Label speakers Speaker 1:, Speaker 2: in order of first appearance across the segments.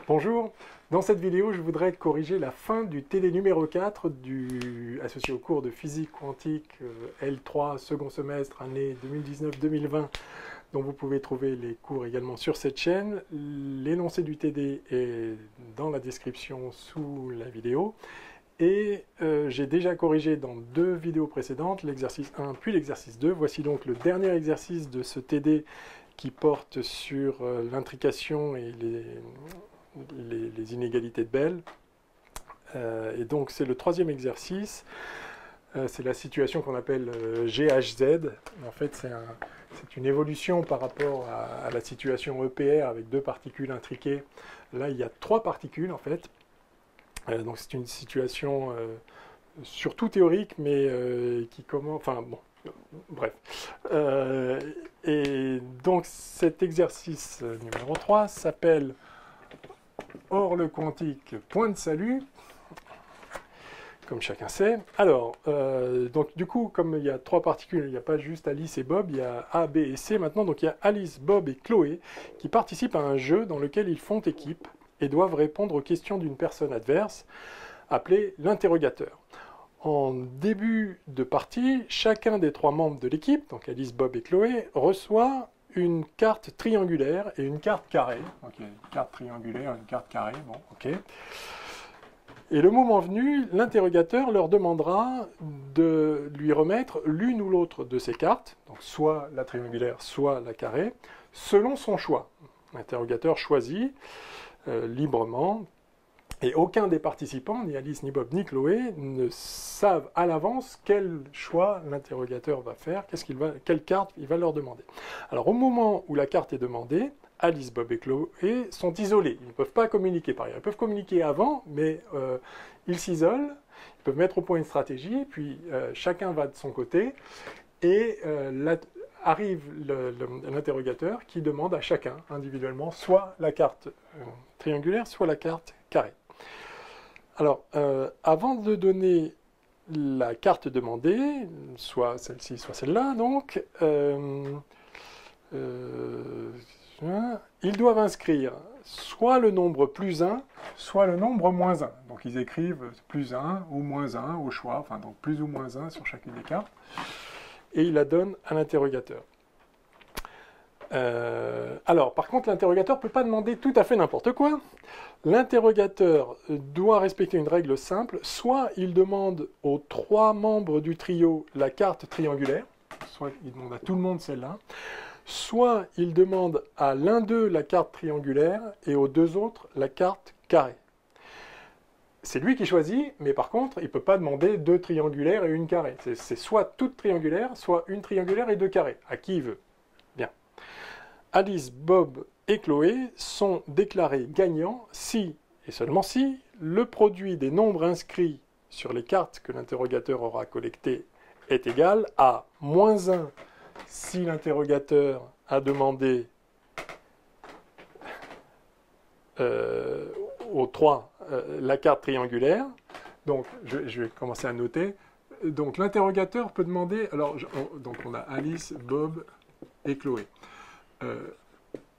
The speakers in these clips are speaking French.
Speaker 1: Bonjour, dans cette vidéo je voudrais corriger la fin du TD numéro 4 associé au cours de physique quantique L3 second semestre année 2019-2020 dont vous pouvez trouver les cours également sur cette chaîne. L'énoncé du TD est dans la description sous la vidéo et j'ai déjà corrigé dans deux vidéos précédentes l'exercice 1 puis l'exercice 2. Voici donc le dernier exercice de ce TD qui porte sur l'intrication et les inégalités de Bell. Et donc c'est le troisième exercice, c'est la situation qu'on appelle GHZ. En fait c'est une évolution par rapport à la situation EPR avec deux particules intriquées. Là il y a trois particules en fait, donc c'est une situation surtout théorique mais qui commence, enfin bon, bref. Et donc cet exercice numéro 3 s'appelle Or le quantique, point de salut, comme chacun sait. Alors, donc du coup, comme il y a trois particules, il n'y a pas juste Alice et Bob, il y a A, B et C maintenant. Donc il y a Alice, Bob et Chloé qui participent à un jeu dans lequel ils font équipe et doivent répondre aux questions d'une personne adverse, appelée l'interrogateur. En début de partie, chacun des trois membres de l'équipe, donc Alice, Bob et Chloé, reçoit une carte triangulaire et une carte carrée. Ok, une carte triangulaire, une carte carrée, bon, ok. Et le moment venu, l'interrogateur leur demandera de lui remettre l'une ou l'autre de ces cartes, donc soit la triangulaire, soit la carrée, selon son choix. L'interrogateur choisit librement, et aucun des participants, ni Alice, ni Bob, ni Chloé, ne savent à l'avance quel choix l'interrogateur va faire, quelle carte il va leur demander. Alors au moment où la carte est demandée, Alice, Bob et Chloé sont isolés. Ils ne peuvent pas communiquer par ailleurs. Ils peuvent communiquer avant, mais ils s'isolent, ils peuvent mettre au point une stratégie, puis chacun va de son côté, et arrive l'interrogateur qui demande à chacun, individuellement, soit la carte triangulaire, soit la carte carrée. Alors, avant de donner la carte demandée, soit celle-ci, soit celle-là, donc, ils doivent inscrire soit le nombre plus 1, soit le nombre moins 1. Donc, ils écrivent plus 1 ou moins 1 au choix, enfin, donc plus ou moins 1 sur chacune des cartes, et ils la donnent à l'interrogateur. Alors, par contre, l'interrogateur ne peut pas demander tout à fait n'importe quoi. L'interrogateur doit respecter une règle simple. Soit il demande aux trois membres du trio la carte triangulaire, soit il demande à tout le monde celle-là, soit il demande à l'un d'eux la carte triangulaire et aux deux autres la carte carrée. C'est lui qui choisit, mais par contre, il ne peut pas demander deux triangulaires et une carrée. C'est soit toute triangulaire, soit une triangulaire et deux carrés, à qui il veut. Bien. Alice, Bob et Chloé sont déclarés gagnants si, et seulement si, le produit des nombres inscrits sur les cartes que l'interrogateur aura collectées est égal à moins 1 si l'interrogateur a demandé aux trois la carte triangulaire. Donc, je vais commencer à noter. Donc, l'interrogateur peut demander... Alors, donc, on a Alice, Bob et Chloé.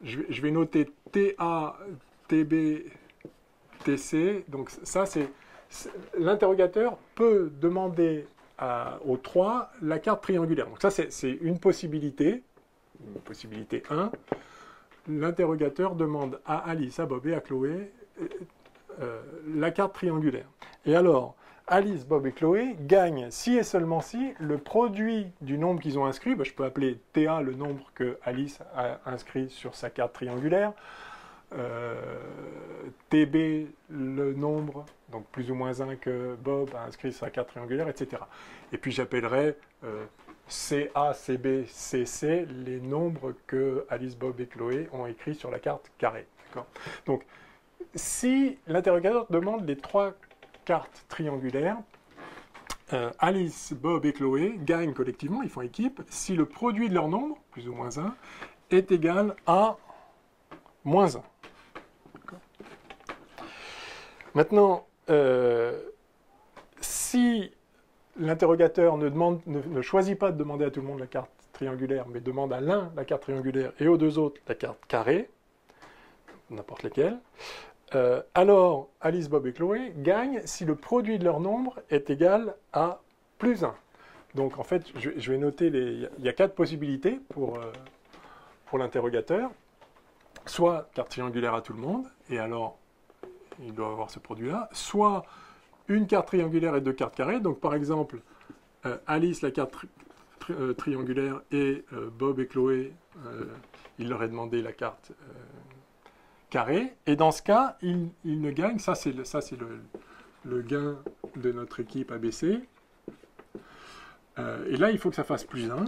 Speaker 1: Je vais noter TA, TB, TC. Donc ça, c'est l'interrogateur peut demander aux trois la carte triangulaire. Donc ça, c'est une possibilité 1. L'interrogateur demande à Alice, à Bob et à Chloé la carte triangulaire. Et alors, Alice, Bob et Chloé gagnent, si et seulement si, le produit du nombre qu'ils ont inscrit. Je peux appeler TA le nombre que Alice a inscrit sur sa carte triangulaire, TB le nombre, donc plus ou moins 1 que Bob a inscrit sur sa carte triangulaire, etc. Et puis j'appellerai CA, CB, CC les nombres que Alice, Bob et Chloé ont écrits sur la carte carrée. Donc, si l'interrogateur demande les trois cartes triangulaires, Alice, Bob et Chloé gagnent collectivement, ils font équipe, si le produit de leur nombre, plus ou moins 1, est égal à moins 1. Maintenant, si l'interrogateur ne choisit pas de demander à tout le monde la carte triangulaire, mais demande à l'un la carte triangulaire et aux deux autres la carte carrée, n'importe lesquelles, alors Alice, Bob et Chloé gagnent si le produit de leur nombre est égal à plus 1. Donc en fait, je vais noter, il y a 4 possibilités pour l'interrogateur. Soit carte triangulaire à tout le monde, et alors il doit avoir ce produit-là. Soit une carte triangulaire et 2 cartes carrées. Donc par exemple, Alice, la carte triangulaire, et Bob et Chloé, il leur est demandé la carte carré, et dans ce cas, il ne gagne, ça c'est le gain de notre équipe ABC, et là il faut que ça fasse plus 1,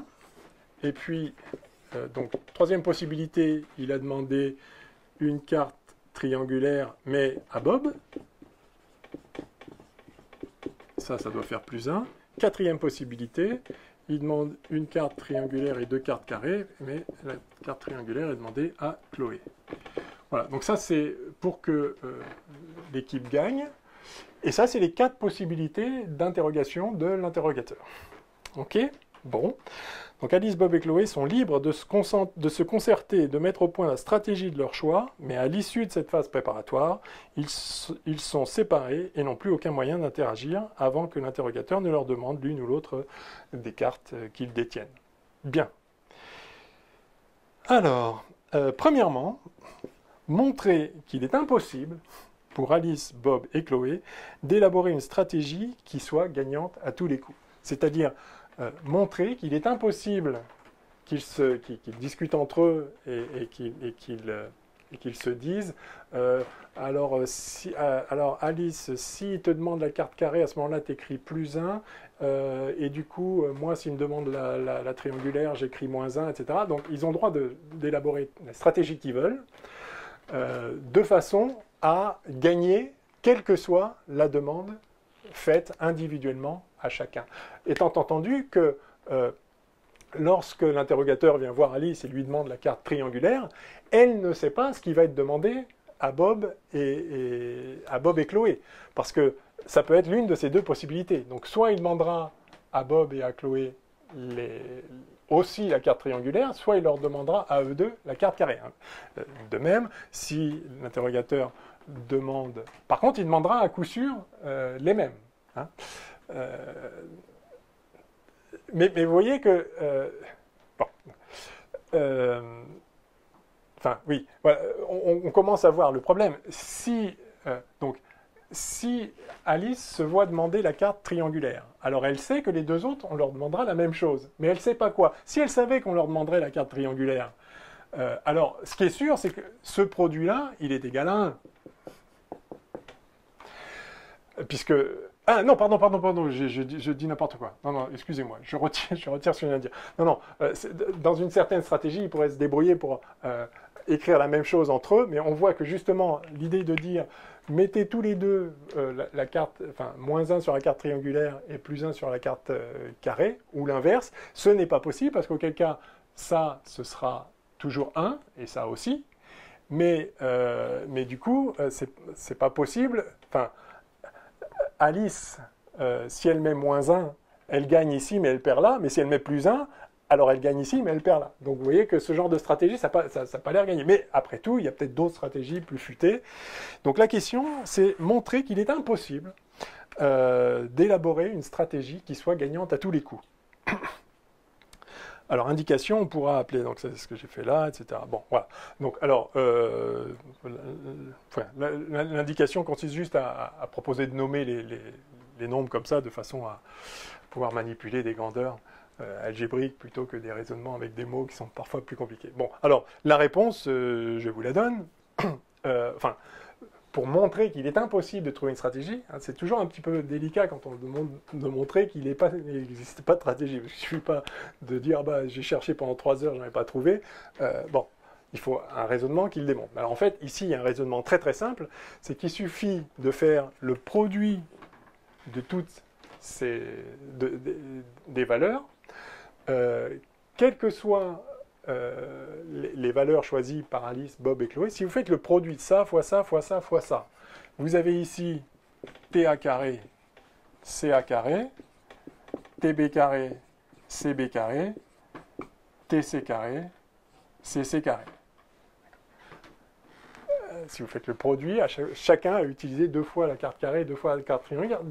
Speaker 1: et puis, donc troisième possibilité, il a demandé une carte triangulaire, mais à Bob, ça doit faire plus 1, quatrième possibilité, il demande une carte triangulaire et 2 cartes carrées, mais la carte triangulaire est demandée à Chloé. Voilà, donc ça c'est pour que l'équipe gagne. Et ça c'est les 4 possibilités d'interrogation de l'interrogateur. Ok? Bon. Donc Alice, Bob et Chloé sont libres de se concerter et de mettre au point la stratégie de leur choix, mais à l'issue de cette phase préparatoire, ils sont séparés et n'ont plus aucun moyen d'interagir avant que l'interrogateur ne leur demande l'une ou l'autre des cartes qu'ils détiennent. Bien. Alors, premièrement, montrer qu'il est impossible pour Alice, Bob et Chloé d'élaborer une stratégie qui soit gagnante à tous les coups. C'est-à-dire montrer qu'il est impossible qu'ils discutent entre eux et qu'ils se disent alors Alice, s'il te demande la carte carrée, à ce moment-là, tu écris plus 1, et du coup, moi, s'il me demande la triangulaire, j'écris moins 1, etc. Donc, ils ont le droit d'élaborer la stratégie qu'ils veulent, de façon à gagner, quelle que soit la demande faite individuellement à chacun. Étant entendu que lorsque l'interrogateur vient voir Alice et lui demande la carte triangulaire, elle ne sait pas ce qui va être demandé à Bob et Chloé, parce que ça peut être l'une de ces 2 possibilités. Donc soit il demandera à Bob et à Chloé aussi la carte triangulaire, soit il leur demandera à eux deux la carte carrée. De même, si l'interrogateur demande... Par contre, il demandera à coup sûr les mêmes. Hein. Mais vous voyez que... bon. Enfin, oui, voilà, on commence à voir le problème. Si Alice se voit demander la carte triangulaire, alors elle sait que les 2 autres, on leur demandera la même chose, mais elle ne sait pas quoi. Si elle savait qu'on leur demanderait la carte triangulaire, alors ce qui est sûr, c'est que ce produit-là, il est égal à 1. Puisque... Ah non, pardon, je dis n'importe quoi. Non, excusez-moi, je retire ce que je viens de dire. Non, dans une certaine stratégie, ils pourraient se débrouiller pour écrire la même chose entre eux, mais on voit que justement, l'idée de dire mettez tous les deux la carte, enfin, moins 1 sur la carte triangulaire et plus 1 sur la carte carrée, ou l'inverse, ce n'est pas possible, parce qu'auquel cas, ça, ce sera toujours 1, et ça aussi, mais du coup, c'est pas possible, enfin, Alice, si elle met moins 1, elle gagne ici, mais elle perd là. Mais si elle met plus 1, alors elle gagne ici, mais elle perd là. Donc vous voyez que ce genre de stratégie, ça n'a pas l'air gagné. Mais après tout, il y a peut-être d'autres stratégies plus futées. Donc la question, c'est montrer qu'il est impossible d'élaborer une stratégie qui soit gagnante à tous les coups. Alors, indication, on pourra appeler, donc c'est ce que j'ai fait là, etc. Bon, voilà. Donc, alors, l'indication consiste juste à proposer de nommer les nombres comme ça, de façon à pouvoir manipuler des grandeurs algébriques plutôt que des raisonnements avec des mots qui sont parfois plus compliqués. Bon, alors, la réponse, je vous la donne. Pour montrer qu'il est impossible de trouver une stratégie, hein, c'est toujours un petit peu délicat quand on demande de montrer qu'il n'existe pas de stratégie. Il ne suffit pas de dire bah, j'ai cherché pendant 3 heures, je n'en ai pas trouvé. Bon, il faut un raisonnement qui le démontre. Alors en fait, ici, il y a un raisonnement très très simple, c'est qu'il suffit de faire le produit de toutes des valeurs, quelles que soient les valeurs choisies par Alice, Bob et Chloé. Si vous faites le produit de ça, fois ça, fois ça, fois ça, vous avez ici TA carré, CA carré, TB carré, CB carré, TC carré, CC carré. si vous faites le produit, chacun a utilisé 2 fois la carte carrée, 2 fois la carte triangulaire.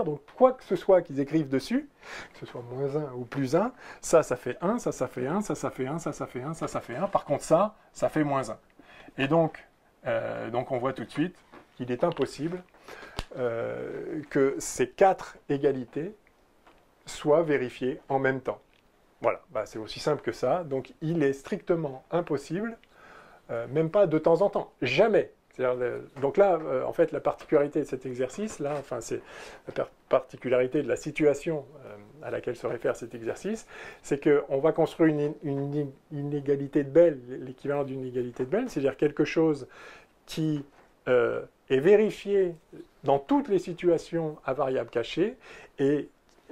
Speaker 1: Donc, quoi que ce soit qu'ils écrivent dessus, que ce soit -1 ou +1, ça fait 1, ça fait 1, ça fait 1, ça fait 1, ça fait 1. Par contre, ça fait -1. Et donc on voit tout de suite qu'il est impossible que ces 4 égalités soient vérifiées en même temps. Voilà, c'est aussi simple que ça. Donc, il est strictement impossible, même pas de temps en temps, jamais. Donc là, en fait, la particularité de cet exercice-là, enfin, c'est la particularité de la situation à laquelle se réfère cet exercice, c'est qu'on va construire une inégalité de Bell, l'équivalent d'une inégalité de Bell, c'est-à-dire quelque chose qui est vérifié dans toutes les situations à variable cachée,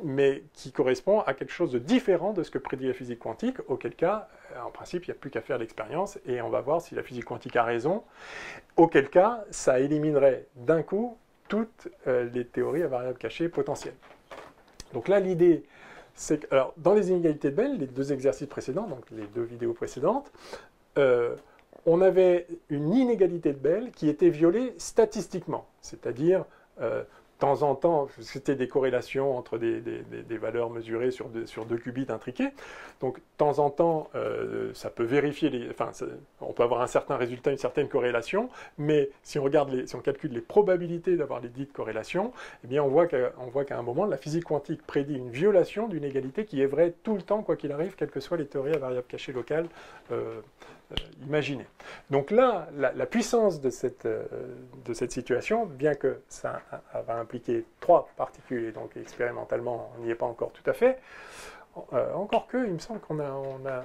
Speaker 1: mais qui correspond à quelque chose de différent de ce que prédit la physique quantique, auquel cas, en principe, il n'y a plus qu'à faire l'expérience, et on va voir si la physique quantique a raison, auquel cas, ça éliminerait d'un coup toutes les théories à variable cachée potentielles. Donc là, l'idée, c'est que, alors, dans les inégalités de Bell, les 2 exercices précédents, donc les 2 vidéos précédentes, on avait une inégalité de Bell qui était violée statistiquement, c'est-à-dire de temps en temps, c'était des corrélations entre des valeurs mesurées sur 2 qubits intriqués. Donc, de temps en temps, ça peut vérifier, on peut avoir un certain résultat, une certaine corrélation, mais si on calcule les probabilités d'avoir les dites corrélations, eh bien, on voit qu'à un moment, la physique quantique prédit une violation d'une égalité qui est vraie tout le temps, quoi qu'il arrive, quelles que soient les théories à variable cachée locale imaginées. Donc là, la puissance de cette situation, bien que ça va impliquer 3 particules, et donc expérimentalement, on n'y est pas encore tout à fait, encore que, il me semble qu'on a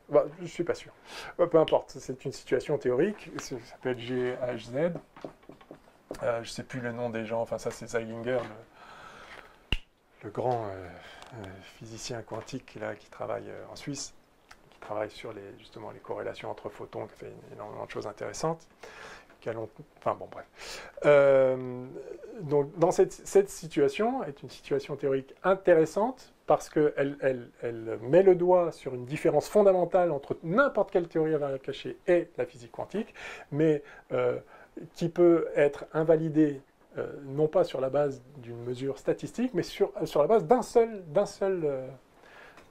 Speaker 1: je ne suis pas sûr. Peu importe, c'est une situation théorique, ça s'appelle GHZ. Je ne sais plus le nom des gens, enfin ça c'est Zeilinger, le grand physicien quantique là, qui travaille en Suisse, qui travaille sur justement les corrélations entre photons, qui fait énormément de choses intéressantes. Enfin bon, bref. Donc dans cette situation est une situation théorique intéressante parce qu'elle met le doigt sur une différence fondamentale entre n'importe quelle théorie à variable cachée et la physique quantique, mais qui peut être invalidée non pas sur la base d'une mesure statistique, mais sur la base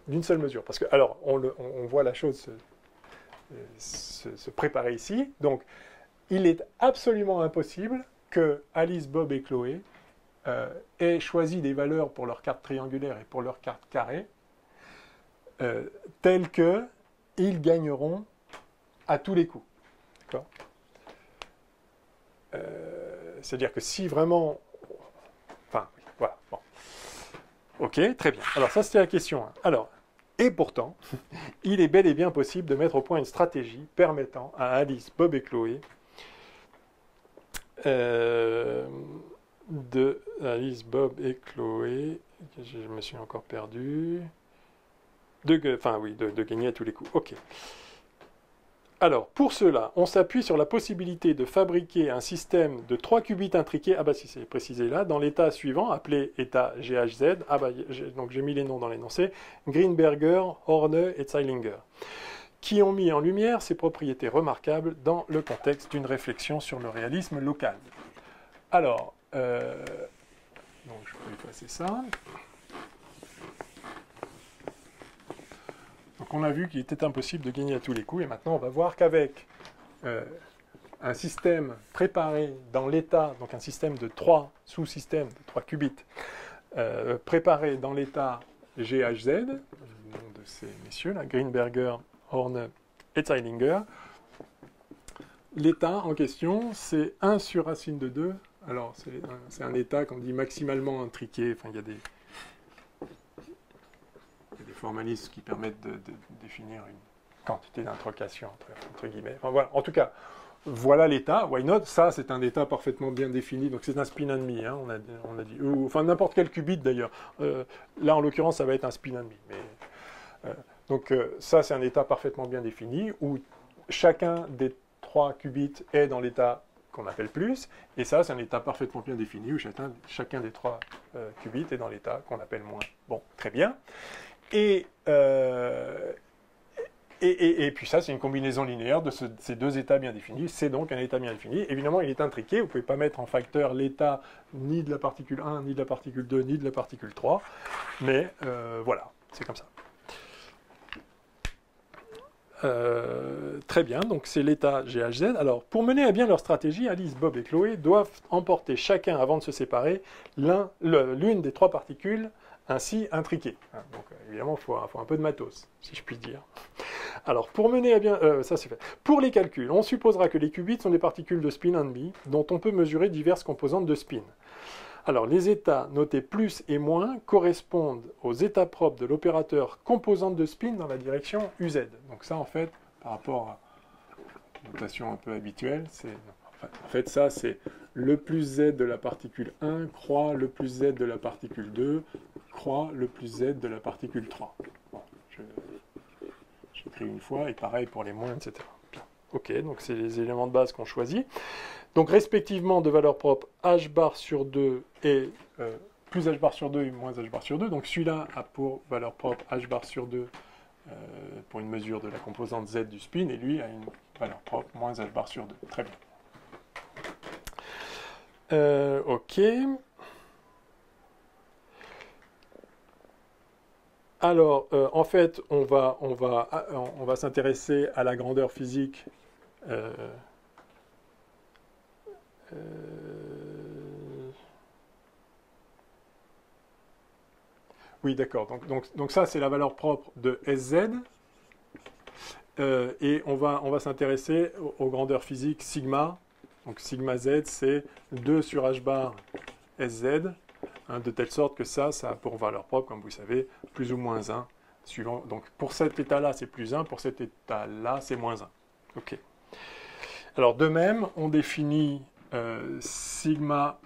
Speaker 1: d'une seule mesure. Parce que, alors, on voit la chose se préparer ici. Donc, il est absolument impossible que Alice, Bob et Chloé aient choisi des valeurs pour leur carte triangulaire et pour leur carte carrée telles qu'ils gagneront à tous les coups. D'accord ? C'est-à-dire que si vraiment... Enfin, oui, voilà. Bon. Ok, très bien. Alors ça, c'était la question 1. Alors, et pourtant, il est bel et bien possible de mettre au point une stratégie permettant à Alice, Bob et Chloé Alice, Bob et Chloé, je me suis encore perdu, de gagner à tous les coups. Ok. Alors, pour cela, on s'appuie sur la possibilité de fabriquer un système de 3 qubits intriqués, si c'est précisé là, dans l'état suivant, appelé état GHZ, donc j'ai mis les noms dans l'énoncé, Greenberger, Horne et Zeilinger, qui ont mis en lumière ces propriétés remarquables dans le contexte d'une réflexion sur le réalisme local. Alors, donc je peux effacer ça. Donc on a vu qu'il était impossible de gagner à tous les coups, et maintenant on va voir qu'avec un système préparé dans l'état, donc un système de 3 sous-systèmes, de 3 qubits, préparé dans l'état GHZ, le nom de ces messieurs, là, Greenberger, Horne et Zeilinger, l'état en question, c'est 1 sur racine de 2. Alors c'est un état qu'on dit maximalement intriqué, enfin il y a des formalismes qui permettent de définir une quantité d'introcation entre guillemets. Enfin, voilà. En tout cas, voilà l'état. Why not? Ça, c'est un état parfaitement bien défini. Donc c'est un spin and me. Hein, on a dit. Enfin n'importe quel qubit d'ailleurs. Là, en l'occurrence, ça va être un spin and me. Mais, donc ça, c'est un état parfaitement bien défini où chacun des 3 qubits est dans l'état qu'on appelle plus, et ça, c'est un état parfaitement bien défini où chacun des 3 qubits est dans l'état qu'on appelle moins. Bon, très bien. Et Et puis ça, c'est une combinaison linéaire de ces deux états bien définis. C'est donc un état bien défini. Évidemment, il est intriqué. Vous ne pouvez pas mettre en facteur l'état ni de la particule 1, ni de la particule 2, ni de la particule 3. Mais voilà, c'est comme ça. Très bien, donc c'est l'état GHZ. Alors, pour mener à bien leur stratégie, Alice, Bob et Chloé doivent emporter chacun, avant de se séparer, l'une des trois particules ainsi intriquées. Donc, évidemment, il faut un peu de matos, si je puis dire. Alors, pour mener à bien... ça, c'est fait. Pour les calculs, on supposera que les qubits sont des particules de spin NB, dont on peut mesurer diverses composantes de spin. Alors, les états notés plus et moins correspondent aux états propres de l'opérateur composante de spin dans la direction UZ. Donc ça, en fait, par rapport à une notation un peu habituelle, en fait, ça, c'est le plus Z de la particule 1 croix le plus Z de la particule 2 croix le plus Z de la particule 3. Bon, j'écris une fois, et pareil pour les moins, etc. Bien. Ok, donc c'est les éléments de base qu'on choisit. Donc respectivement de valeur propre h bar sur 2 et plus h bar sur 2 et moins h bar sur 2. Donc celui-là a pour valeur propre h bar sur 2 pour une mesure de la composante Z du spin, et lui a une valeur propre moins h bar sur 2. Très bien. Ok. Alors, en fait, on va s'intéresser à la grandeur physique oui, d'accord. Donc ça, c'est la valeur propre de SZ. Et on va s'intéresser aux grandeurs physiques sigma. Donc sigma Z, c'est 2 sur h bar SZ, de telle sorte que ça a pour valeur propre, comme vous savez, plus ou moins 1. Suivant. Donc pour cet état-là, c'est plus 1. Pour cet état-là, c'est moins 1. OK. Alors de même, on définit sigma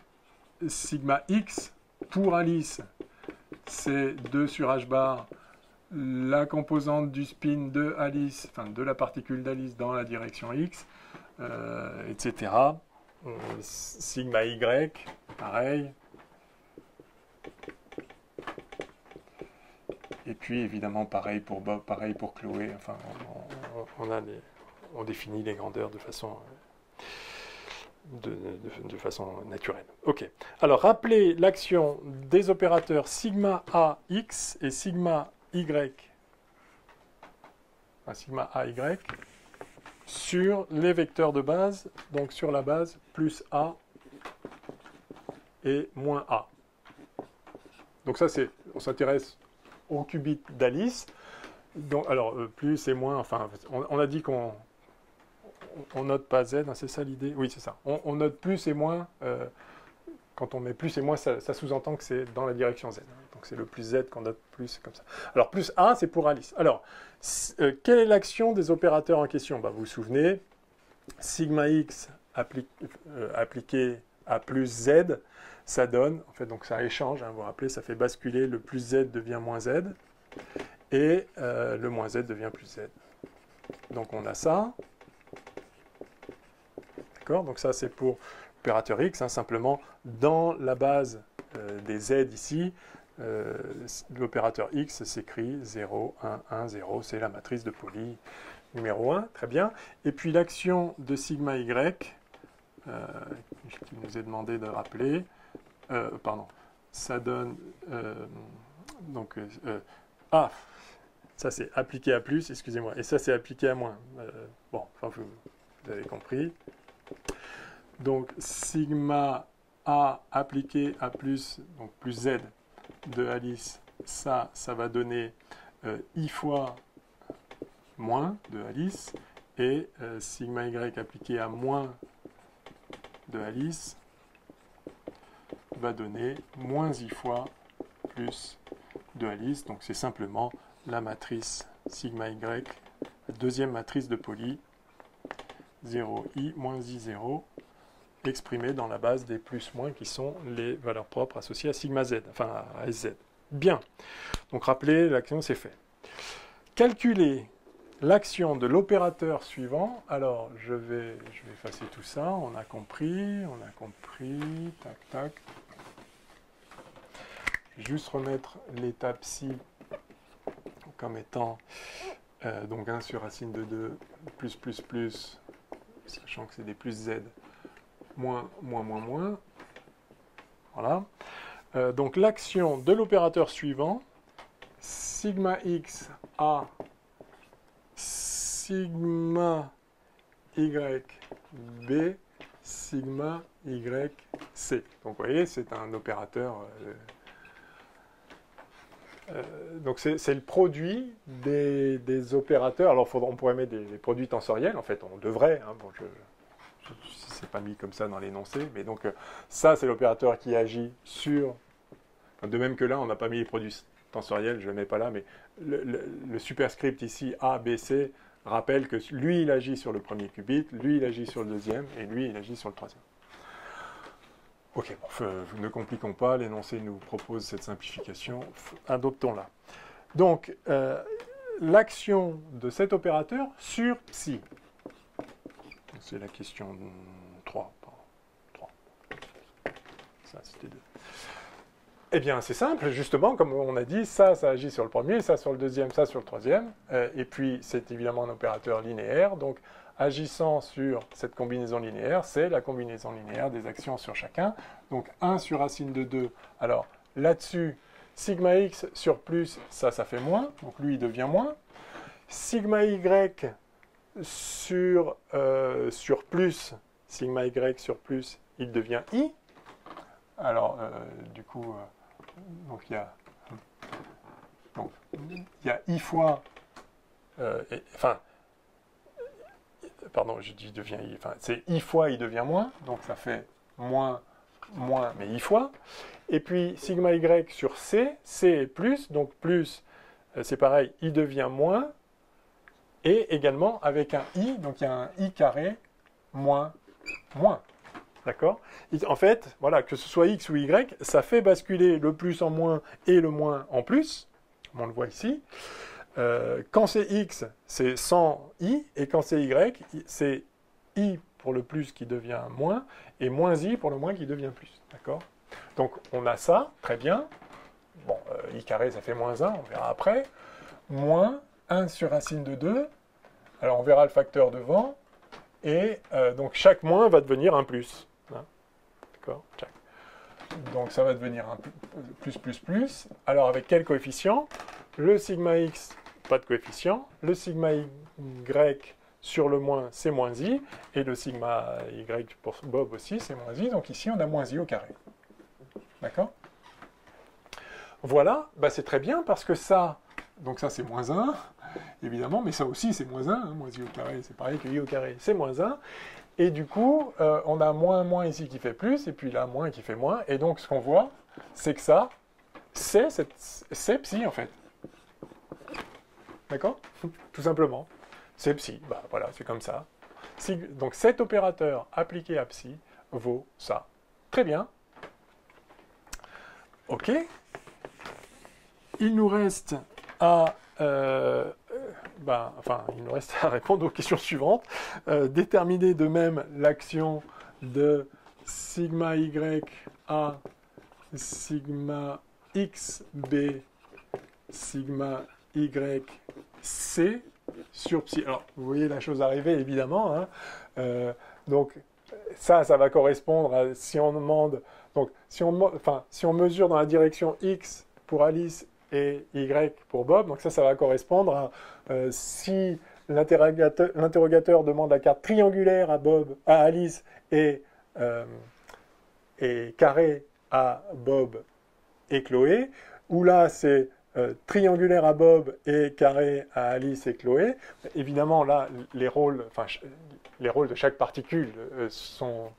Speaker 1: x pour Alice, c'est 2 sur h bar, la composante du spin de Alice, enfin de la particule d'Alice dans la direction x, etc. Sigma y, pareil. Et puis évidemment pareil pour Bob, pareil pour Chloé. Enfin, on définit les grandeurs de façon naturelle. Ok. Alors, rappelez l'action des opérateurs sigma AX et sigma Y, sigma AY, sur les vecteurs de base, donc sur la base plus A et moins A. Donc ça, on s'intéresse au qubit d'Alice. Alors, plus et moins, enfin, on a dit qu'on note pas Z, hein, c'est ça l'idée? Oui, c'est ça. On note plus et moins. Quand on met plus et moins, ça sous-entend que c'est dans la direction Z. Donc c'est le plus Z qu'on note plus, comme ça. Alors plus A, c'est pour Alice. Alors, quelle est l'action des opérateurs en question? Vous vous souvenez, sigma X appliqué à plus Z, ça donne, en fait, donc ça échange, vous vous rappelez, ça fait basculer, le plus Z devient moins Z, et le moins Z devient plus Z. Donc on a ça. D'accord? Donc ça, c'est pour l'opérateur X, simplement, dans la base des Z ici, l'opérateur X s'écrit 0, 1, 1, 0, c'est la matrice de Pauli numéro 1, très bien. Et puis l'action de sigma Y, qui nous est demandé de rappeler, ça donne, ça c'est appliqué à plus, excusez-moi, et ça c'est appliqué à moins. Bon, enfin vous avez compris. Donc sigma A appliqué à plus, donc plus Z de Alice, ça va donner I fois moins de Alice, et sigma Y appliqué à moins de Alice va donner moins I fois plus de Alice. Donc c'est simplement la matrice sigma Y, la deuxième matrice de Pauli, 0i moins i0, exprimée dans la base des plus-moins qui sont les valeurs propres associées à sigma z, enfin à sz. Bien. Donc rappelez, l'action c'est fait. Calculer l'action de l'opérateur suivant. Alors je vais effacer tout ça. On a compris. Tac, tac. Je vais juste remettre l'état psi comme étant Donc 1 sur racine de 2, plus, sachant que c'est des plus z, moins. Voilà. Donc l'action de l'opérateur suivant, sigma x a sigma y b sigma y c. Donc vous voyez, c'est un opérateur... donc c'est le produit des opérateurs. Alors on pourrait mettre des produits tensoriels, en fait on devrait, hein, bon, c'est pas mis comme ça dans l'énoncé, mais donc ça c'est l'opérateur qui agit sur, de même que là on n'a pas mis les produits tensoriels, je ne le mets pas là, mais le superscript ici A, B, C rappelle que lui il agit sur le premier qubit, lui il agit sur le deuxième, et lui il agit sur le troisième. Ok, bon, ne compliquons pas, l'énoncé nous propose cette simplification, adoptons-la. Donc, l'action de cet opérateur sur psi. C'est la question 3. Ça, c'était 2. Eh bien, c'est simple, justement, comme on a dit, ça agit sur le premier, ça sur le deuxième, ça sur le troisième. Et puis, c'est évidemment un opérateur linéaire, donc agissant sur cette combinaison linéaire, c'est la combinaison linéaire des actions sur chacun. Donc 1 sur racine de 2. Alors là-dessus, sigma x sur plus, ça fait moins. Donc lui, il devient moins. Sigma y sur plus, sigma y sur plus, il devient i. Alors, du coup, donc il y a i fois... pardon, je dis devient i, enfin, c'est i fois i devient moins, donc ça fait moins, mais i fois. Et puis sigma y sur c, c est plus, donc plus, c'est pareil, i devient moins, et également avec un i, donc il y a un i carré moins. D'accord? En fait, voilà, que ce soit x ou y, ça fait basculer le plus en moins et le moins en plus, comme on le voit ici. Quand c'est x, c'est sans i, et quand c'est y, c'est i pour le plus qui devient moins, et moins i pour le moins qui devient plus. D'accord? Donc on a ça, très bien. Bon, i carré, ça fait moins 1, on verra après. Moins 1 sur racine de 2. Alors on verra le facteur devant, et donc chaque moins va devenir un plus. Hein? D'accord? Donc ça va devenir un plus. Alors avec quel coefficient? Le sigma x, pas de coefficient. Le sigma y sur le moins, c'est moins i. Et le sigma y pour Bob aussi, c'est moins i. Donc ici, on a moins i au carré. D'accord? Voilà, bah c'est très bien parce que ça, donc ça c'est moins 1, évidemment, mais ça aussi c'est moins 1. Hein, moins i au carré, c'est pareil que i au carré, c'est moins 1. Et du coup, on a moins ici qui fait plus, et puis là, moins qui fait moins. Et donc, ce qu'on voit, c'est que ça, c'est psi, en fait. D'accord? Tout simplement. C'est psi. Bah, voilà, c'est comme ça. Donc, cet opérateur appliqué à psi vaut ça. Très bien. OK. Il nous reste à... il nous reste à répondre aux questions suivantes. Déterminer de même l'action de sigma y a sigma x b sigma y c sur psi. Alors, vous voyez la chose arriver, évidemment. Hein. Donc, ça va correspondre à, si on demande... Donc, si on mesure dans la direction x pour Alice et Y pour Bob. Donc ça va correspondre à si l'interrogateur demande la carte triangulaire à Alice et carré à Bob et Chloé, où là c'est triangulaire à Bob et carré à Alice et Chloé. Évidemment là les rôles de chaque particule sont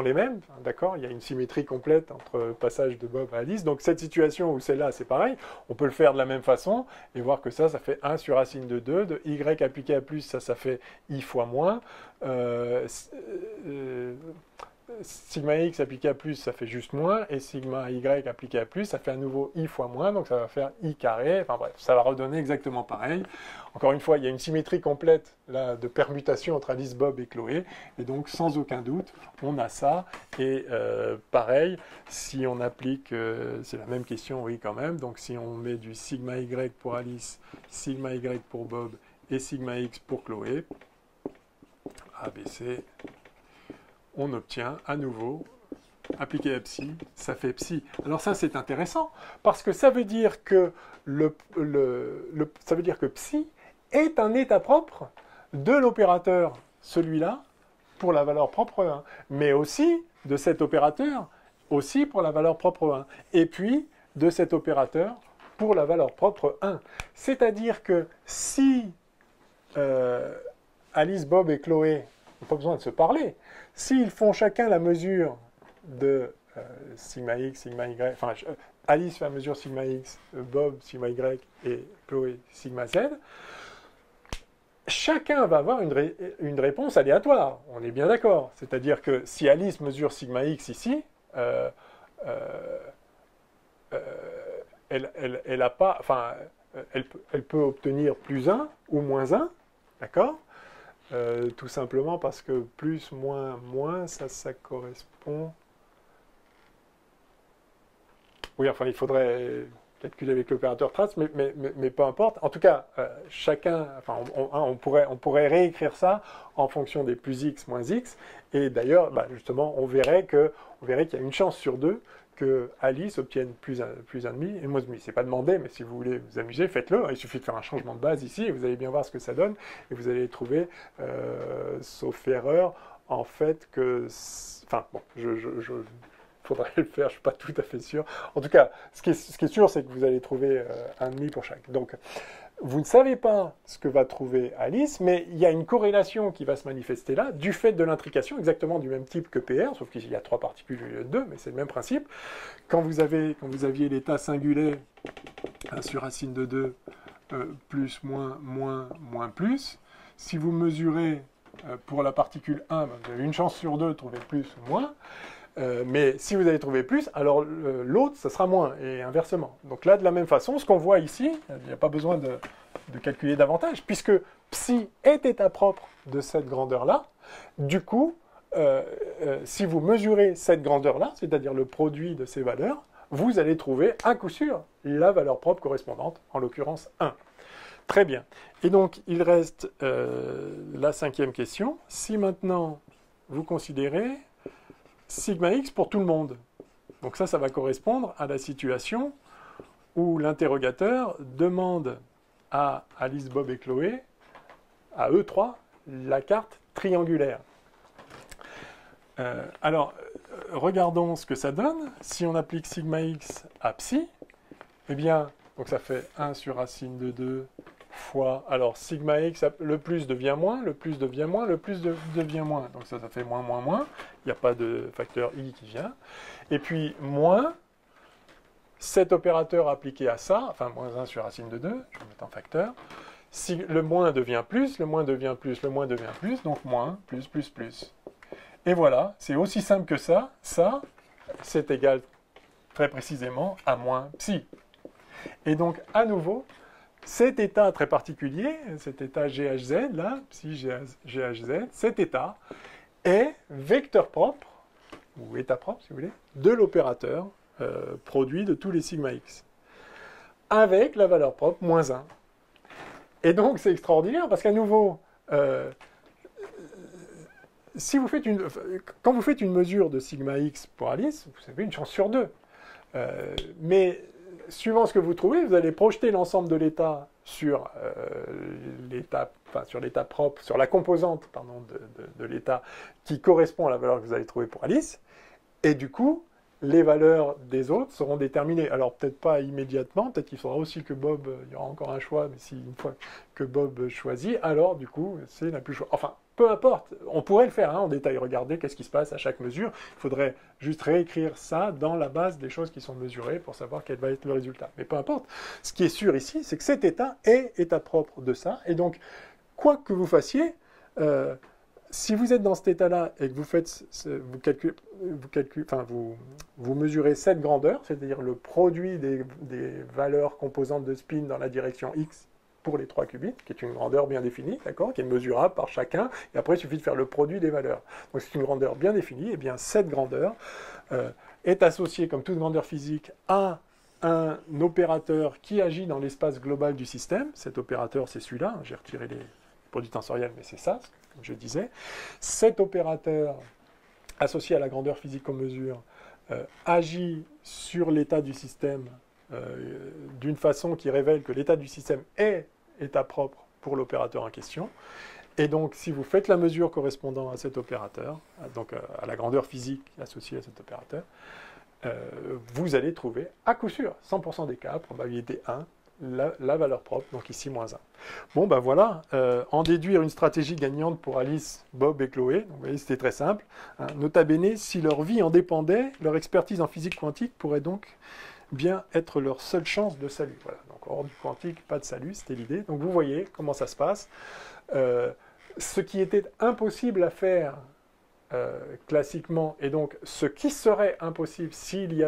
Speaker 1: les mêmes, d'accord? Il y a une symétrie complète entre le passage de Bob à Alice. Donc cette situation où celle-là, c'est pareil, on peut le faire de la même façon et voir que ça fait 1 sur racine de 2. De y appliqué à plus, ça fait i fois moins. Sigma x appliqué à plus, ça fait juste moins. Et sigma y appliqué à plus, ça fait à nouveau i fois moins. Donc ça va faire i carré. Enfin bref, ça va redonner exactement pareil. Encore une fois, il y a une symétrie complète là, de permutation entre Alice, Bob et Chloé. Et donc, sans aucun doute, on a ça. Et pareil, si on applique, c'est la même question, oui, quand même. Donc, si on met du sigma y pour Alice, sigma y pour Bob et sigma x pour Chloé, ABC, on obtient à nouveau, appliqué à psi, ça fait psi. Alors ça c'est intéressant, parce que ça veut dire que, ça veut dire que psi est un état propre de l'opérateur, celui-là, pour la valeur propre 1, mais aussi de cet opérateur, aussi pour la valeur propre 1, et puis de cet opérateur pour la valeur propre 1. C'est-à-dire que si Alice, Bob et Chloé n'ont pas besoin de se parler, s'ils font chacun la mesure de sigma x, sigma y, enfin Alice fait la mesure sigma x, Bob sigma y et Chloé sigma z, chacun va avoir une réponse aléatoire, on est bien d'accord. C'est-à-dire que si Alice mesure sigma x ici, elle a pas, enfin, elle peut obtenir plus 1 ou moins 1, d'accord, tout simplement parce que plus, moins, ça correspond... Oui, enfin, il faudrait calculer avec l'opérateur trace, mais peu importe. En tout cas, chacun, enfin, on pourrait réécrire ça en fonction des plus x, moins x, et d'ailleurs, bah, justement, on verrait qu'il y a une chance sur 2 que Alice obtienne plus 1,5 et moins 1,5. C'est pas demandé, mais si vous voulez vous amuser, faites-le. Il suffit de faire un changement de base ici, et vous allez bien voir ce que ça donne, et vous allez trouver, sauf erreur, en fait, que... Enfin, bon, faudrait le faire, je suis pas tout à fait sûr. En tout cas, ce qui est sûr, c'est que vous allez trouver 1,5 pour chaque. Donc, vous ne savez pas ce que va trouver Alice, mais il y a une corrélation qui va se manifester là, du fait de l'intrication, exactement du même type que PR, sauf qu'il y a 3 particules au lieu de 2, mais c'est le même principe. Quand vous aviez l'état singulier 1 sur racine de 2, plus, moins, plus, si vous mesurez pour la particule 1, vous avez une chance sur 2 de trouver plus ou moins. Mais si vous allez trouver plus, alors l'autre, ça sera moins, et inversement. Donc là, de la même façon, ce qu'on voit ici, il n'y a pas besoin de calculer davantage, puisque psi est état propre de cette grandeur-là. Du coup, si vous mesurez cette grandeur-là, c'est-à-dire le produit de ces valeurs, vous allez trouver à coup sûr la valeur propre correspondante, en l'occurrence 1. Très bien. Et donc, il reste la 5e question. Si maintenant, vous considérez sigma x pour tout le monde. Donc ça va correspondre à la situation où l'interrogateur demande à Alice, Bob et Chloé, à eux 3, la carte triangulaire. Alors, regardons ce que ça donne. Si on applique sigma x à psi, eh bien, donc ça fait 1 sur racine de 2 fois, alors sigma x, le plus devient moins, le plus devient moins, le plus devient moins. Donc ça fait moins, moins, moins. Il n'y a pas de facteur i qui vient. Et puis, moins, cet opérateur appliqué à ça, enfin, moins 1 sur racine de 2, je vais mettre en facteur. Si le moins devient plus, le moins devient plus, le moins devient plus, donc moins, plus, plus, plus. Et voilà, c'est aussi simple que ça. Ça, c'est égal très précisément à moins psi. Et donc, à nouveau, cet état très particulier, cet état GHZ, là, psi GHZ, cet état est vecteur propre, ou état propre, si vous voulez, de l'opérateur produit de tous les sigma x, avec la valeur propre, moins 1. Et donc, c'est extraordinaire, parce qu'à nouveau, quand vous faites une mesure de sigma x pour Alice, vous avez une chance sur 2. Mais suivant ce que vous trouvez, vous allez projeter l'ensemble de l'état sur l'état propre, sur la composante pardon, de l'état qui correspond à la valeur que vous allez trouver pour Alice. Et du coup, les valeurs des autres seront déterminées. Alors peut-être pas immédiatement, peut-être qu'il faudra aussi que Bob, il y aura encore un choix, mais si une fois que Bob choisit, alors du coup, c'est la plus choix. Enfin, peu importe, on pourrait le faire en détail, regarder qu'est-ce qui se passe à chaque mesure. Il faudrait juste réécrire ça dans la base des choses qui sont mesurées pour savoir quel va être le résultat. Mais peu importe, ce qui est sûr ici, c'est que cet état est état propre de ça, et donc, quoi que vous fassiez, si vous êtes dans cet état-là et que vous mesurez cette grandeur, c'est-à-dire le produit des valeurs composantes de spin dans la direction x pour les 3 qubits, qui est une grandeur bien définie, d'accord, qui est mesurable par chacun, et après il suffit de faire le produit des valeurs. Donc c'est une grandeur bien définie, et bien cette grandeur est associée, comme toute grandeur physique, à un opérateur qui agit dans l'espace global du système. Cet opérateur, c'est celui-là. J'ai retiré les produits tensoriels, mais c'est ça, comme je disais. Cet opérateur, associé à la grandeur physique qu'on mesure, agit sur l'état du système d'une façon qui révèle que l'état du système est état propre pour l'opérateur en question. Et donc, si vous faites la mesure correspondant à cet opérateur, donc à la grandeur physique associée à cet opérateur, vous allez trouver, à coup sûr, 100% des cas, probabilité 1, la valeur propre, donc ici moins 1. Bon, ben voilà, en déduire une stratégie gagnante pour Alice, Bob et Chloé. Donc, vous voyez, c'était très simple. Hein. Nota bene, si leur vie en dépendait, leur expertise en physique quantique pourrait donc bien être leur seule chance de salut. Voilà, donc hors du quantique, pas de salut, c'était l'idée. Donc vous voyez comment ça se passe. Ce qui était impossible à faire classiquement, et donc ce qui serait impossible s'il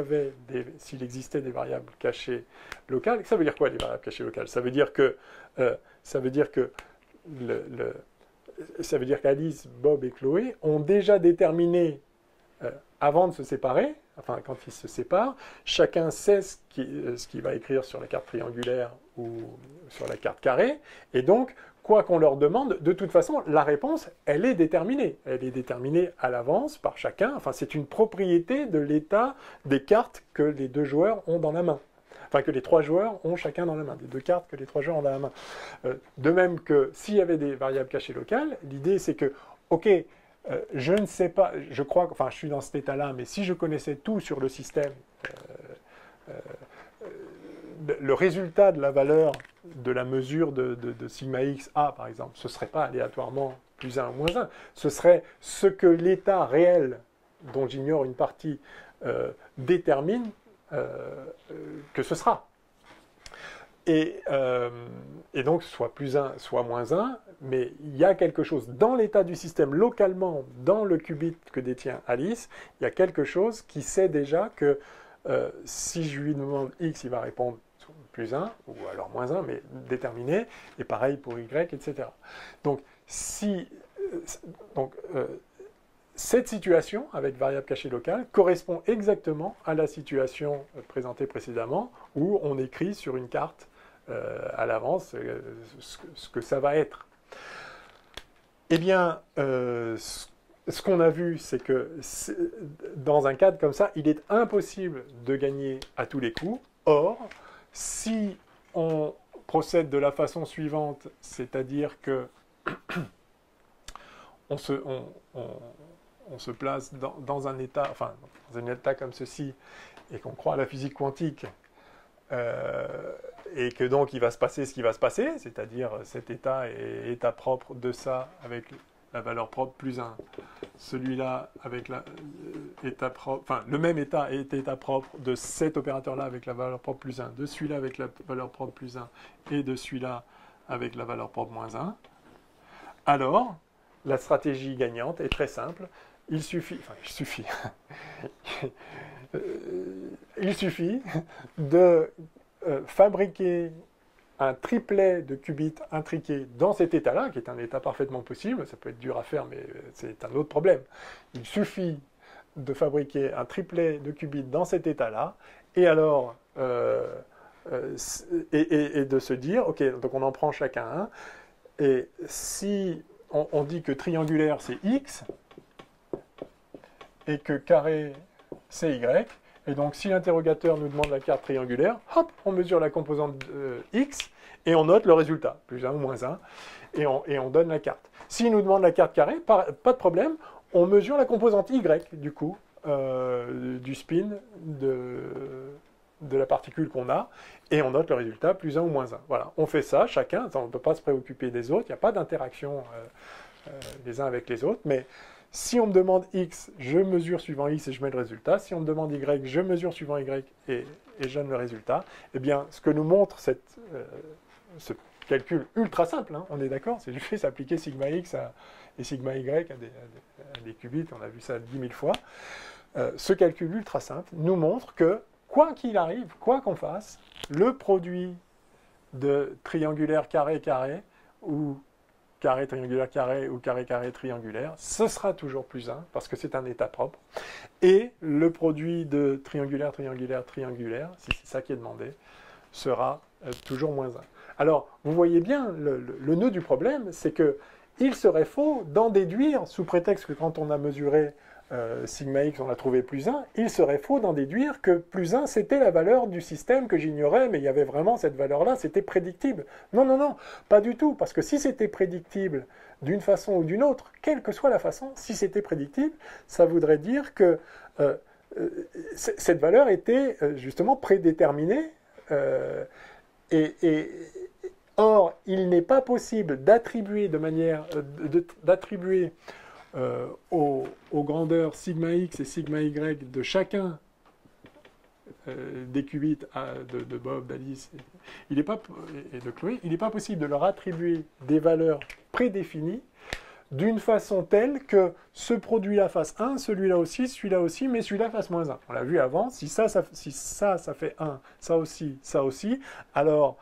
Speaker 1: existait des variables cachées locales. Ça veut dire quoi, les variables cachées locales? Ça veut dire que qu'Alice, Bob et Chloé ont déjà déterminé avant de se séparer, enfin quand ils se séparent, chacun sait ce qu'il va écrire sur la carte triangulaire ou sur la carte carrée, et donc quoi qu'on leur demande, de toute façon, la réponse, elle est déterminée. Elle est déterminée à l'avance par chacun. Enfin, c'est une propriété de l'état des cartes que les deux joueurs ont dans la main. Enfin, que les trois joueurs ont chacun dans la main. Des deux cartes que les trois joueurs ont dans la main. De même que s'il y avait des variables cachées locales, l'idée c'est que, ok, je ne sais pas, je crois, enfin, je suis dans cet état-là, mais si je connaissais tout sur le système, le résultat de la valeur de la mesure de sigma x A, par exemple, ce ne serait pas aléatoirement plus 1 ou moins 1. Ce serait ce que l'état réel, dont j'ignore une partie, détermine que ce sera. Et donc, soit plus 1, soit moins 1, mais il y a quelque chose dans l'état du système, localement, dans le qubit que détient Alice, il y a quelque chose qui sait déjà que si je lui demande x, il va répondre plus 1, ou alors moins 1, mais déterminé, et pareil pour y, etc. Donc, cette situation, avec variable cachée locale, correspond exactement à la situation présentée précédemment, où on écrit sur une carte à l'avance ce que ça va être. Eh bien, ce qu'on a vu, c'est que dans un cadre comme ça, il est impossible de gagner à tous les coups. Or, si on procède de la façon suivante, c'est-à-dire que on se place dans un état, enfin, dans un état comme ceci, et qu'on croit à la physique quantique, et que donc il va se passer ce qui va se passer, c'est-à-dire cet état est état propre de ça avec la valeur propre plus 1, celui-là avec état propre, enfin le même état est état propre de cet opérateur-là avec la valeur propre plus 1, de celui-là avec la valeur propre plus 1 et de celui-là avec la valeur propre moins 1, alors la stratégie gagnante est très simple, il suffit de fabriquer un triplet de qubits intriqués dans cet état-là, qui est un état parfaitement possible, ça peut être dur à faire, mais c'est un autre problème. Il suffit de fabriquer un triplet de qubits dans cet état-là, et alors, et de se dire, ok, donc on en prend chacun un, et si on dit que triangulaire c'est x, et que carré c'est y, et donc si l'interrogateur nous demande la carte triangulaire, hop, on mesure la composante x, et on note le résultat, plus 1 ou moins 1, et on donne la carte. S'il nous demande la carte carrée, pas de problème, on mesure la composante y, du coup, du spin de la particule qu'on a, et on note le résultat, plus 1 ou moins 1. Voilà, on fait ça, chacun, on ne peut pas se préoccuper des autres, il n'y a pas d'interaction les uns avec les autres, mais si on me demande x, je mesure suivant x et je mets le résultat. Si on me demande y, je mesure suivant y et je donne le résultat. Eh bien, ce que nous montre ce calcul ultra simple, hein, on est d'accord, c'est juste appliquer sigma x et sigma y à des qubits, on a vu ça 10 000 fois. Ce calcul ultra simple nous montre que, quoi qu'il arrive, quoi qu'on fasse, le produit de triangulaire carré-carré ou carré, triangulaire, carré, ou carré, carré, triangulaire, ce sera toujours plus 1, parce que c'est un état propre. Et le produit de triangulaire, triangulaire, triangulaire, si c'est ça qui est demandé, sera toujours moins 1. Alors, vous voyez bien, le nœud du problème, c'est que il serait faux d'en déduire, sous prétexte que quand on a mesuré sigma x, on a trouvé plus 1, il serait faux d'en déduire que plus 1, c'était la valeur du système que j'ignorais, mais il y avait vraiment cette valeur-là, c'était prédictible. Non, non, non, pas du tout, parce que si c'était prédictible d'une façon ou d'une autre, quelle que soit la façon, si c'était prédictible, ça voudrait dire que cette valeur était justement prédéterminée, or, il n'est pas possible d'attribuer de manière d'attribuer aux grandeurs sigma x et sigma y de chacun des qubits de Bob, d'Alice et de Chloé, il n'est pas possible de leur attribuer des valeurs prédéfinies d'une façon telle que ce produit-là fasse 1, celui-là aussi, mais celui-là fasse moins 1. On l'a vu avant, si ça fait 1, ça aussi, alors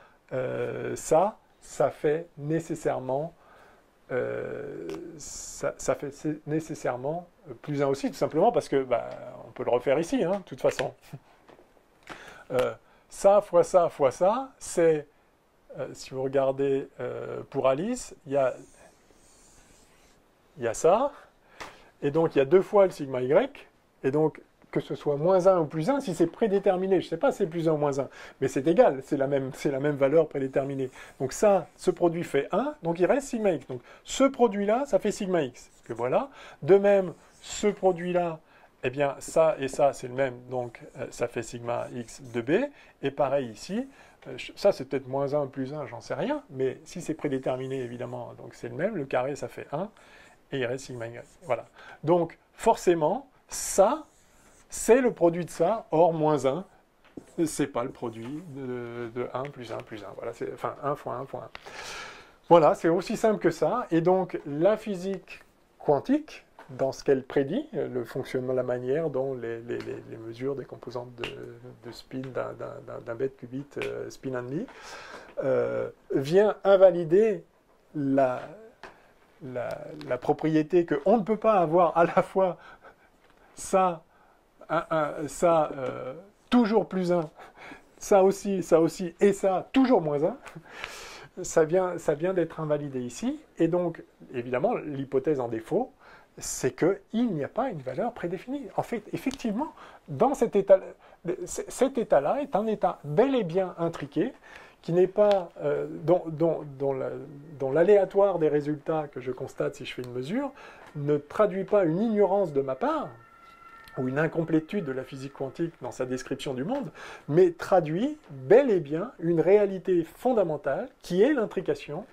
Speaker 1: ça fait nécessairement ça fait nécessairement plus 1 aussi, tout simplement parce que on peut le refaire ici, hein, de toute façon. Ça fois ça, c'est, si vous regardez pour Alice, il y a ça, et donc il y a 2 fois le sigma y, et donc que ce soit moins 1 ou plus 1, si c'est prédéterminé, je ne sais pas si c'est plus 1 ou moins 1, mais c'est égal, c'est la même valeur prédéterminée. Donc ça, ce produit fait 1, donc il reste sigma x. Donc ce produit-là, ça fait sigma x. Que voilà. De même, ce produit-là, eh bien ça et ça, c'est le même, donc ça fait sigma x de b. Et pareil ici, ça c'est peut-être moins 1 ou plus 1, j'en sais rien, mais si c'est prédéterminé, évidemment, donc c'est le même, le carré, ça fait 1, et il reste sigma y. Voilà. Donc forcément, ça, c'est le produit de ça, or moins 1, c'est pas le produit de 1 plus 1 plus 1. Voilà, enfin 1 fois 1 fois 1. Voilà, c'est aussi simple que ça. Et donc, la physique quantique, dans ce qu'elle prédit, le fonctionnement, la manière dont les mesures des composantes de spin d'un bête qubit spin and Lie, vient invalider la propriété qu'on ne peut pas avoir à la fois ça, toujours plus 1, ça aussi, et ça, toujours moins 1, ça vient d'être invalidé ici. Et donc, évidemment, l'hypothèse en défaut, c'est qu'il n'y a pas une valeur prédéfinie. En fait, effectivement, dans cet état-là est un état bel et bien intriqué, qui n'est pas, dont l'aléatoire des résultats que je constate si je fais une mesure ne traduit pas une ignorance de ma part, ou une incomplétude de la physique quantique dans sa description du monde, mais traduit bel et bien une réalité fondamentale qui est l'intrication,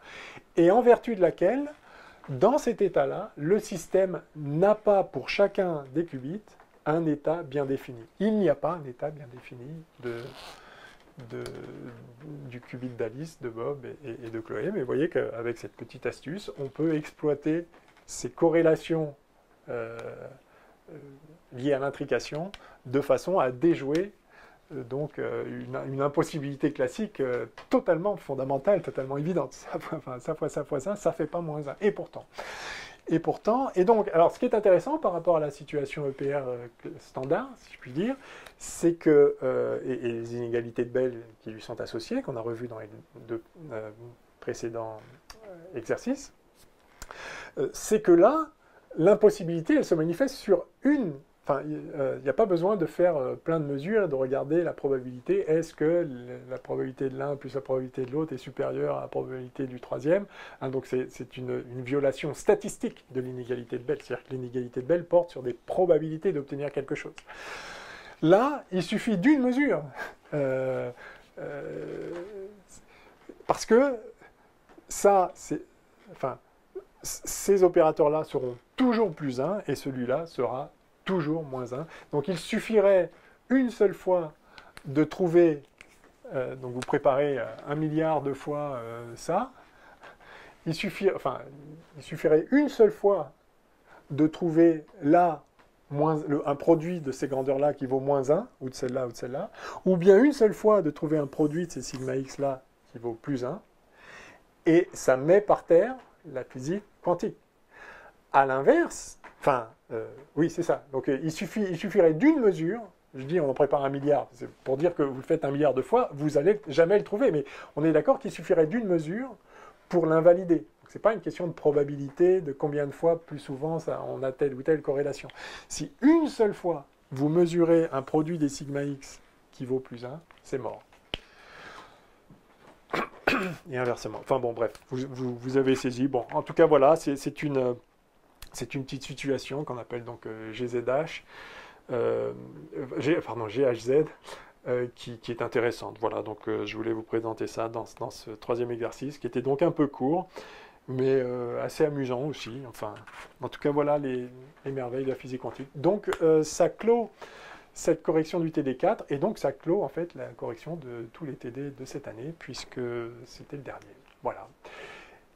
Speaker 1: et en vertu de laquelle, dans cet état-là, le système n'a pas pour chacun des qubits un état bien défini. Il n'y a pas un état bien défini du qubit d'Alice, de Bob et de Chloé, mais vous voyez qu'avec cette petite astuce, on peut exploiter ces corrélations liées à l'intrication de façon à déjouer donc une impossibilité classique totalement fondamentale, totalement évidente. Ça fois ça, ça fait pas moins 1. Et pourtant, et donc, alors ce qui est intéressant par rapport à la situation EPR standard, si je puis dire, c'est que, et les inégalités de Bell qui lui sont associées, qu'on a revues dans les 2 précédents exercices, c'est que là, l'impossibilité, elle se manifeste sur une. Enfin, il n'y a pas besoin de faire plein de mesures, de regarder la probabilité. Est-ce que la probabilité de l'un plus la probabilité de l'autre est supérieure à la probabilité du troisième, hein, donc c'est une violation statistique de l'inégalité de Bell. C'est-à-dire que l'inégalité de Bell porte sur des probabilités d'obtenir quelque chose. Là, il suffit d'une mesure. Parce que ça, ces opérateurs-là seront toujours plus 1 et celui-là sera toujours moins 1. Donc il suffirait une seule fois de trouver, donc vous préparez 1 milliard de fois ça, il suffirait une seule fois de trouver là un produit de ces grandeurs-là qui vaut moins 1, ou de celle-là, ou bien une seule fois de trouver un produit de ces sigma x-là qui vaut plus 1, et ça met par terre la physique quantique. À l'inverse, oui, c'est ça. Donc il suffirait d'une mesure. Je dis on en prépare 1 milliard, c'est pour dire que vous le faites 1 milliard de fois, vous n'allez jamais le trouver. Mais on est d'accord qu'il suffirait d'une mesure pour l'invalider. Ce n'est pas une question de probabilité, de combien de fois plus souvent on a telle ou telle corrélation. Si une seule fois vous mesurez un produit des sigma x qui vaut plus 1, c'est mort. Et inversement. Enfin bon, bref, vous avez saisi. Bon, en tout cas, voilà, c'est une petite situation qu'on appelle donc GZH. GHZ, qui est intéressante. Voilà, donc je voulais vous présenter ça dans ce troisième exercice, qui était donc un peu court, mais assez amusant aussi. Enfin, en tout cas, voilà les merveilles de la physique quantique. Donc, ça clôt cette correction du TD4, et donc ça clôt en fait la correction de tous les TD de cette année, puisque c'était le dernier. Voilà.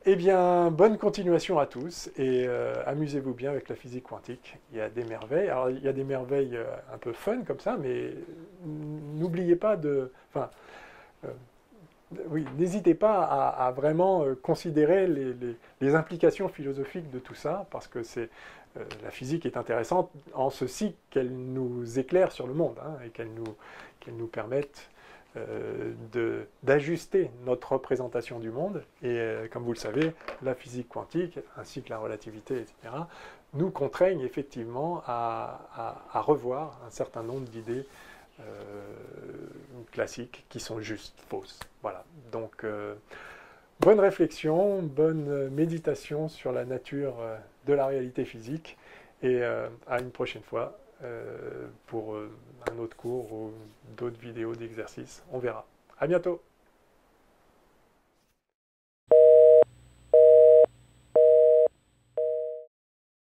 Speaker 1: Eh bien, bonne continuation à tous et amusez-vous bien avec la physique quantique. Il y a des merveilles. Alors, il y a des merveilles un peu fun comme ça, mais n'oubliez pas de... Enfin, oui, n'hésitez pas à vraiment considérer les implications philosophiques de tout ça, parce que la physique est intéressante en ceci qu'elle nous éclaire sur le monde, hein, et qu'elle nous permette d'ajuster notre représentation du monde. Et comme vous le savez, la physique quantique, ainsi que la relativité, etc., nous contraignent effectivement à revoir un certain nombre d'idées classiques qui sont juste fausses. Voilà. Donc, bonne réflexion, bonne méditation sur la nature de la réalité physique, et à une prochaine fois pour un autre cours ou d'autres vidéos d'exercices. On verra. À bientôt.